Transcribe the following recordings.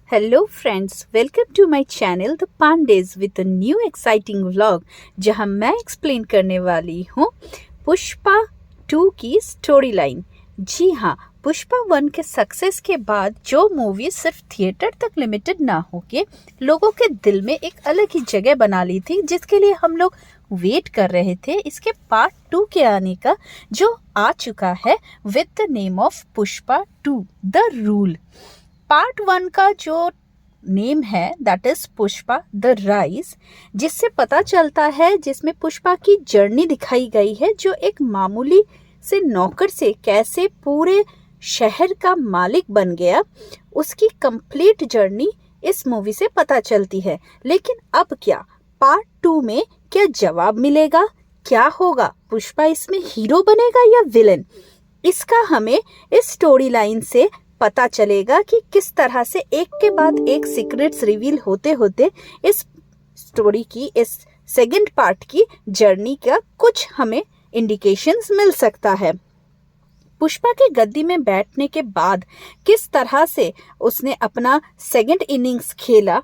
Hello friends, welcome to my channel the Pandeys with a new exciting vlog, जहां मैं explain करने वाली हूं पुष्पा 2 की स्टोरी लाइन। जी हाँ, पुष्पा 1 के सक्सेस के बाद जो मूवी सिर्फ थिएटर तक लिमिटेड ना होके लोगों के दिल में एक अलग ही जगह बना ली थी, जिसके लिए हम लोग वेट कर रहे थे इसके पार्ट 2 के आने का, जो आ चुका है with the name of Pushpa 2 the rule. Part 1 का जो नेम है that is Pushpa the rise, जिससे पता चलता है, जिसमें पुष्पा की जर्नी दिखाई गई है, जो एक मामूली से नौकर से कैसे पूरे शहर का मालिक बन गया, उसकी कंप्लीट जर्नी इस मूवी से पता चलती है। लेकिन अब क्या पार्ट 2 में क्या जवाब मिलेगा? क्या होगा? पुष्पा इसमें हीरो बनेगा या विलन? इसका हमें इस स्टोरी लाइन से पता चलेगा कि किस तरह से एक के बाद एक सीक्रेट्स रिवील होते होते इस स्टोरी की, इस सेकंड पार्ट की जर्नी का कुछ हमें इंडिकेशंस मिल सकता है। पुष्पा के गद्दी में बैठने के बाद किस तरह से उसने अपना सेकंड इनिंग्स खेला,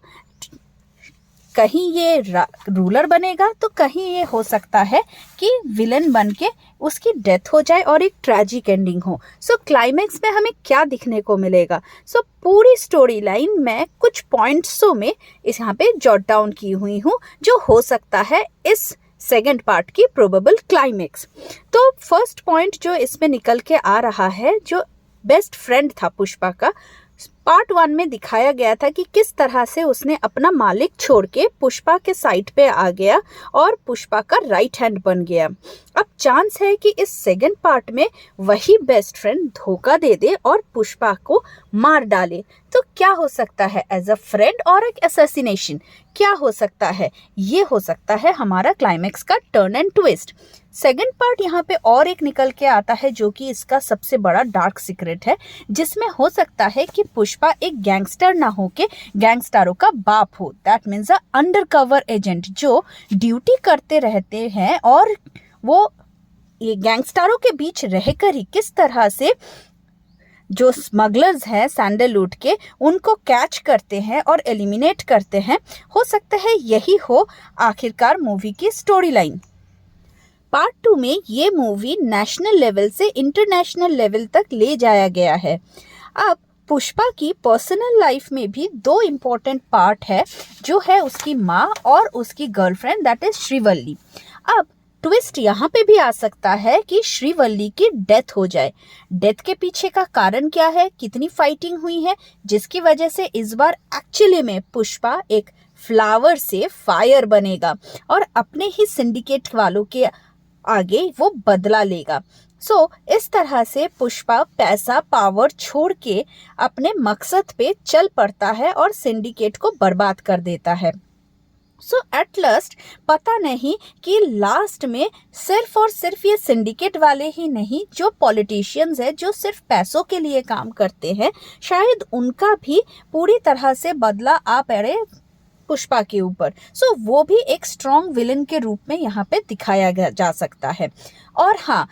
कहीं ये रूलर बनेगा तो कहीं ये हो सकता है कि विलन बन के उसकी डेथ हो जाए और एक ट्रैजिक एंडिंग हो। सो क्लाइमैक्स में हमें क्या दिखने को मिलेगा? सो पूरी स्टोरी लाइन मैं कुछ पॉइंट्सों में इस यहाँ पे जॉट डाउन की हुई हूँ, जो हो सकता है इस सेकंड पार्ट की प्रोबेबल क्लाइमैक्स। तो फर्स्ट पॉइंट जो इसमें निकल के आ रहा है, जो बेस्ट फ्रेंड था पुष्पा का, पार्ट 1 में दिखाया गया था कि किस तरह से उसने अपना मालिक छोड़ के पुष्पा के साइड पे आ गया और पुष्पा का राइट हैंड बन गया। अब चांस है कि इस सेकंड पार्ट में वही बेस्ट फ्रेंड धोखा दे दे और पुष्पा को मार डाले। तो क्या हो सकता है, एज अ फ्रेंड और एक असैसिनेशन? क्या हो सकता है? ये हो सकता है हमारा क्लाइमैक्स का turn and twist. Second part यहाँ पे और एक निकल के आता है, जो कि इसका सबसे बड़ा डार्क सीक्रेट है, जिसमें हो सकता है कि पुष्पा एक गैंगस्टर ना हो के गैंगस्टरों का बाप हो। That means a undercover agent जो ड्यूटी करते रहते हैं और वो ये गैंगस्टरों के बीच रहकर ही किस तरह से जो स्मगलर्स हैं सैंडलवुड के, उनको कैच करते हैं और एलिमिनेट करते हैं। हो सकता है यही हो आखिरकार मूवी की स्टोरी लाइन। पार्ट 2 में ये मूवी नेशनल लेवल से इंटरनेशनल लेवल तक ले जाया गया है। अब पुष्पा की पर्सनल लाइफ में भी 2 इम्पोर्टेंट पार्ट है, जो है उसकी माँ और उसकी गर्लफ्रेंड दैट इज श्रीवल्ली। अब ट्विस्ट यहाँ पे भी आ सकता है कि श्रीवल्ली की डेथ हो जाए। डेथ के पीछे का कारण क्या है? कितनी फाइटिंग हुई है जिसकी वजह से इस बार एक्चुअली में पुष्पा एक फ्लावर से फायर बनेगा और अपने ही सिंडिकेट वालों के आगे वो बदला लेगा। इस तरह से पुष्पा पैसा पावर छोड़ के अपने मकसद पे चल पड़ता है और सिंडिकेट को बर्बाद कर देता है। एट लास्ट पता नहीं कि लास्ट में सिर्फ और सिर्फ ये सिंडिकेट वाले ही नहीं, जो पॉलिटिशियंस है, जो सिर्फ पैसों के लिए काम करते हैं, शायद उनका भी पूरी तरह से बदला आ पड़े पुष्पा के ऊपर। वो भी एक स्ट्रॉन्ग विलन के रूप में यहाँ पे दिखाया जा सकता है। और हाँ,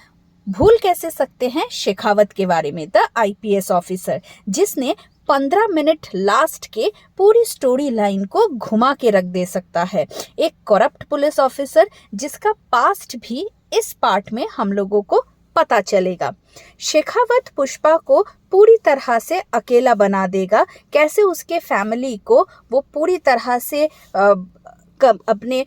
भूल कैसे सकते हैं शेखावत के बारे में, द आईपीएस ऑफिसर, जिसने 15 मिनट लास्ट के पूरी स्टोरी लाइन को घुमा के रख दे सकता है। एक करप्ट पुलिस ऑफिसर जिसका पास्ट भी इस पार्ट में हम लोगों को पता चलेगा। शेखावत पुष्पा को पूरी तरह से अकेला बना देगा, कैसे उसके फैमिली को वो पूरी तरह से अपने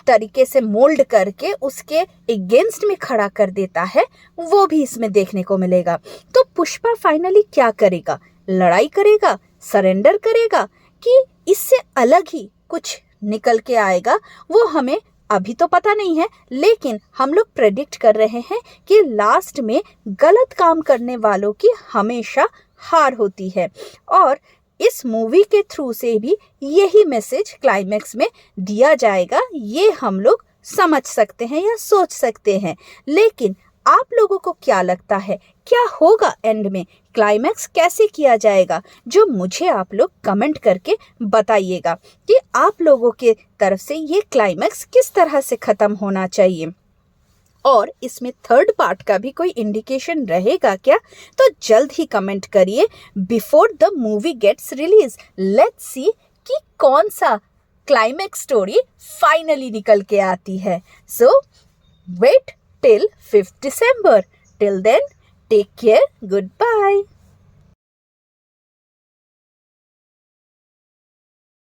तरीके से मोल्ड करके उसके अगेंस्ट में खड़ा कर देता है, वो भी इसमें देखने को मिलेगा। तो पुष्पा फाइनली क्या करेगा? लड़ाई करेगा, सरेंडर करेगा, कि इससे अलग ही कुछ निकल के आएगा? वो हमें अभी तो पता नहीं है, लेकिन हम लोग प्रेडिक्ट कर रहे हैं कि लास्ट में गलत काम करने वालों की हमेशा हार होती है। और इस मूवी के थ्रू से भी यही मैसेज क्लाइमैक्स में दिया जाएगा, ये हम लोग समझ सकते हैं या सोच सकते हैं। लेकिन आप लोगों को क्या लगता है, क्या होगा एंड में? क्लाइमैक्स कैसे किया जाएगा? जो मुझे आप लोग कमेंट करके बताइएगा कि आप लोगों के तरफ से ये क्लाइमैक्स किस तरह से खत्म होना चाहिए। और इसमें थर्ड पार्ट का भी कोई इंडिकेशन रहेगा क्या, तो जल्द ही कमेंट करिए before the movie gets release. Let's see कि कौन सा क्लाइमैक्स स्टोरी फाइनली निकल के आती है। So wait till 5th December. Till then, take care. Goodbye.